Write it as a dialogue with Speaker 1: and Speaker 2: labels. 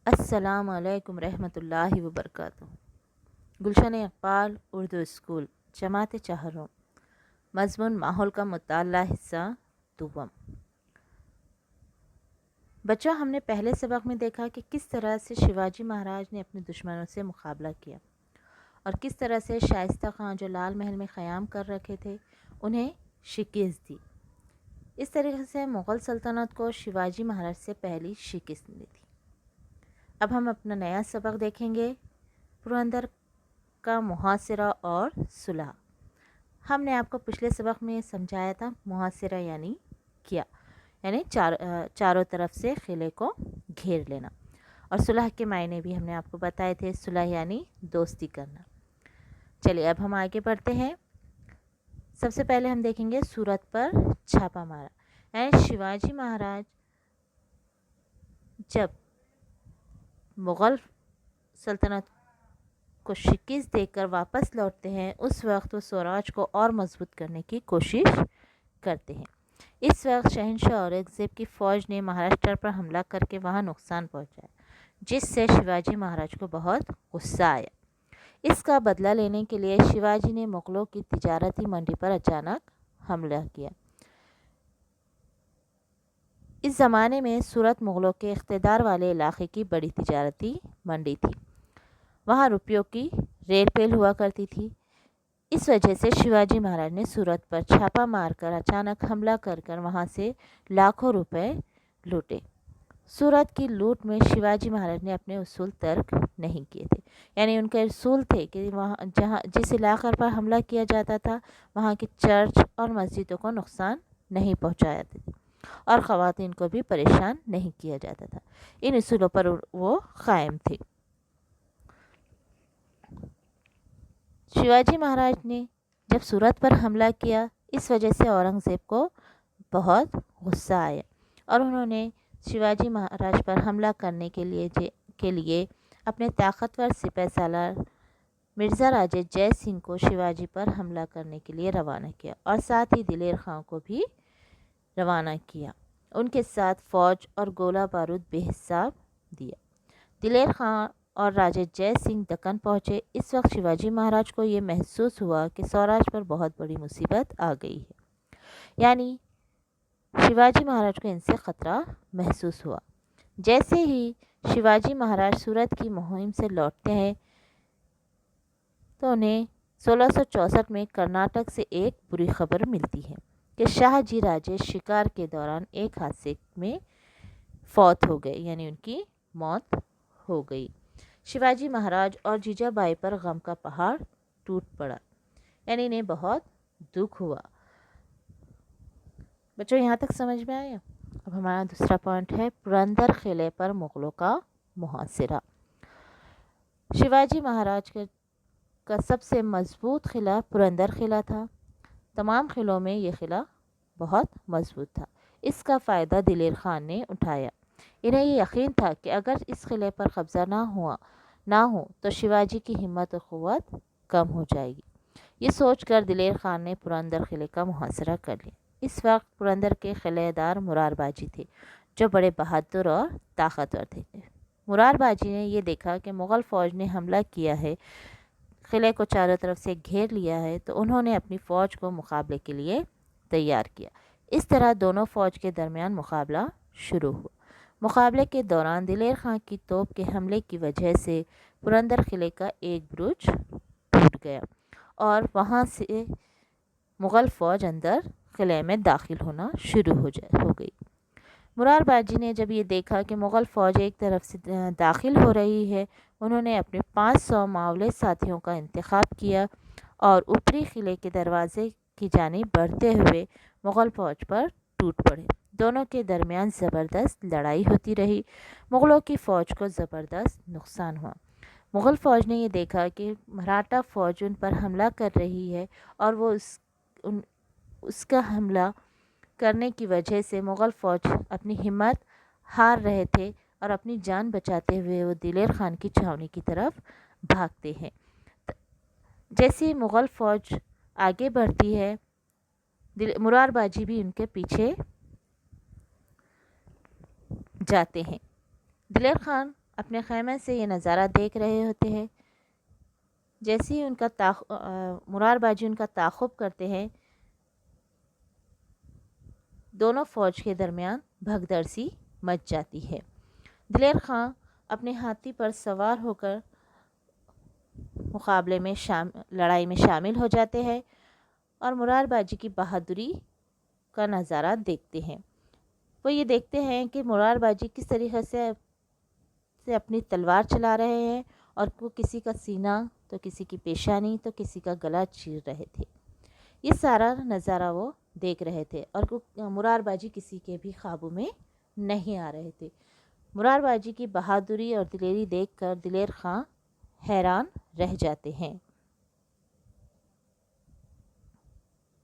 Speaker 1: السلام علیکم رحمۃ اللہ وبرکاتہ۔ گلشن اقبال اردو اسکول جماعت چہروں، مضمون ماحول کا مطالعہ، حصہ دوم۔ بچوں، ہم نے پہلے سبق میں دیکھا کہ کس طرح سے شیواجی مہاراج نے اپنے دشمنوں سے مقابلہ کیا اور کس طرح سے شائستہ خان جو لال محل میں قیام کر رکھے تھے انہیں شکست دی۔ اس طریقے سے مغل سلطنت کو شیواجی مہاراج سے پہلی شکست ملی تھی۔ اب ہم اپنا نیا سبق دیکھیں گے، پرندر کا محاصرہ اور صلح۔ ہم نے آپ کو پچھلے سبق میں سمجھایا تھا محاصرہ یعنی کیا، یعنی چاروں طرف سے قلعے کو گھیر لینا، اور صلح کے معنی بھی ہم نے آپ کو بتائے تھے، صلح یعنی دوستی کرنا۔ چلیے اب ہم آگے بڑھتے ہیں۔ سب سے پہلے ہم دیکھیں گے سورت پر چھاپا مارا، یعنی شیواجی مہاراج جب مغل سلطنت کو شکست دے کر واپس لوٹتے ہیں اس وقت وہ سوراج کو اور مضبوط کرنے کی کوشش کرتے ہیں۔ اس وقت شہنشاہ اورنگزیب کی فوج نے مہاراشٹر پر حملہ کر کے وہاں نقصان پہنچایا، جس سے شیواجی مہاراج کو بہت غصہ آیا۔ اس کا بدلہ لینے کے لیے شیواجی نے مغلوں کی تجارتی منڈی پر اچانک حملہ کیا۔ اس زمانے میں سورت مغلوں کے اقتدار والے علاقے کی بڑی تجارتی منڈی تھی، وہاں روپیوں کی ریل پیل ہوا کرتی تھی۔ اس وجہ سے شیواجی مہاراج نے سورت پر چھاپا مار کر اچانک حملہ کر وہاں سے لاکھوں روپے لوٹے۔ سورت کی لوٹ میں شیواجی مہاراج نے اپنے اصول ترک نہیں کیے تھے، یعنی ان کے اصول تھے کہ وہاں جس علاقے پر حملہ کیا جاتا تھا وہاں کے چرچ اور مسجدوں کو نقصان نہیں پہنچایا تھا اور خواتین کو بھی پریشان نہیں کیا جاتا تھا۔ ان اصولوں پر وہ قائم تھے۔ شیواجی مہاراج نے جب سورت پر حملہ کیا اس وجہ سے اورنگزیب کو بہت غصہ آیا اور انہوں نے شیواجی مہاراج پر حملہ کرنے کے لیے اپنے طاقتور سپہ سالار مرزا راجہ جے سنگھ کو شیواجی پر حملہ کرنے کے لیے روانہ کیا اور ساتھ ہی دلیر خان کو بھی روانہ کیا۔ ان کے ساتھ فوج اور گولہ بارود بے حساب دیا۔ دلیر خان اور راجہ جے سنگھ دکن پہنچے۔ اس وقت شیواجی مہاراج کو یہ محسوس ہوا کہ سوراج پر بہت بڑی مصیبت آ گئی ہے، یعنی شیواجی مہاراج کو ان سے خطرہ محسوس ہوا۔ جیسے ہی شیواجی مہاراج سورت کی مہم سے لوٹتے ہیں تو انہیں 1664 میں کرناٹک سے ایک بری خبر ملتی ہے کہ شاہ جی راجے شکار کے دوران ایک حادثے میں فوت ہو گئے، یعنی ان کی موت ہو گئی۔ شیواجی مہاراج اور جیجا بائی پر غم کا پہاڑ ٹوٹ پڑا، یعنی انہیں بہت دکھ ہوا۔ بچوں یہاں تک سمجھ میں آیا؟ اب ہمارا دوسرا پوائنٹ ہے پرندر قلعے پر مغلوں کا محاصرہ۔ شیواجی مہاراج کا سب سے مضبوط قلعہ پرندر قلعہ تھا۔ تمام قلعوں میں یہ قلعہ بہت مضبوط تھا۔ اس کا فائدہ دلیر خان نے اٹھایا۔ انہیں یہ یقین تھا کہ اگر اس قلعے پر قبضہ نہ ہو تو شیواجی کی ہمت و قوت کم ہو جائے گی۔ یہ سوچ کر دلیر خان نے پرندر قلعے کا محاصرہ کر لیا۔ اس وقت پرندر کے قلعہ دار مرار باجی تھے جو بڑے بہادر اور طاقتور تھے۔ مرار باجی نے یہ دیکھا کہ مغل فوج نے حملہ کیا ہے، قلعے کو چاروں طرف سے گھیر لیا ہے، تو انہوں نے اپنی فوج کو مقابلے کے لیے تیار کیا۔ اس طرح دونوں فوج کے درمیان مقابلہ شروع ہوا۔ مقابلے کے دوران دلیر خان کی توپ کے حملے کی وجہ سے پرندر قلعے کا ایک برج ٹوٹ گیا اور وہاں سے مغل فوج اندر قلعے میں داخل ہونا شروع ہو گئی۔ مرار باجی نے جب یہ دیکھا کہ مغل فوج ایک طرف سے داخل ہو رہی ہے، انہوں نے اپنے 500 معاون ساتھیوں کا انتخاب کیا اور اوپری قلعے کے دروازے کی جانب بڑھتے ہوئے مغل فوج پر ٹوٹ پڑے۔ دونوں کے درمیان زبردست لڑائی ہوتی رہی۔ مغلوں کی فوج کو زبردست نقصان ہوا۔ مغل فوج نے یہ دیکھا کہ مراٹھا فوج ان پر حملہ کر رہی ہے اور وہ اس کا حملہ کرنے کی وجہ سے مغل فوج اپنی ہمت ہار رہے تھے اور اپنی جان بچاتے ہوئے وہ دلیر خان کی چھاؤنی کی طرف بھاگتے ہیں۔ جیسے مغل فوج آگے بڑھتی ہے مرار باجی بھی ان کے پیچھے جاتے ہیں۔ دلیر خان اپنے خیمے سے یہ نظارہ دیکھ رہے ہوتے ہیں۔ جیسے ہی ان کا مرار باجی ان کا تعاقب کرتے ہیں، دونوں فوج کے درمیان بھگدڑ سی مچ جاتی ہے۔ دلیر خان اپنے ہاتھی پر سوار ہو کر مقابلے میں لڑائی میں شامل ہو جاتے ہیں اور مرار باجی کی بہادری کا نظارہ دیکھتے ہیں۔ وہ یہ دیکھتے ہیں کہ مرار باجی کس طریقے سے اپنی تلوار چلا رہے ہیں اور وہ کسی کا سینہ تو کسی کی پیشانی تو کسی کا گلا چیر رہے تھے۔ یہ سارا نظارہ وہ دیکھ رہے تھے اور مرار باجی کسی کے بھی قابو میں نہیں آ رہے تھے۔ مرار باجی کی بہادری اور دلیری دیکھ کر دلیر خان حیران رہ جاتے ہیں۔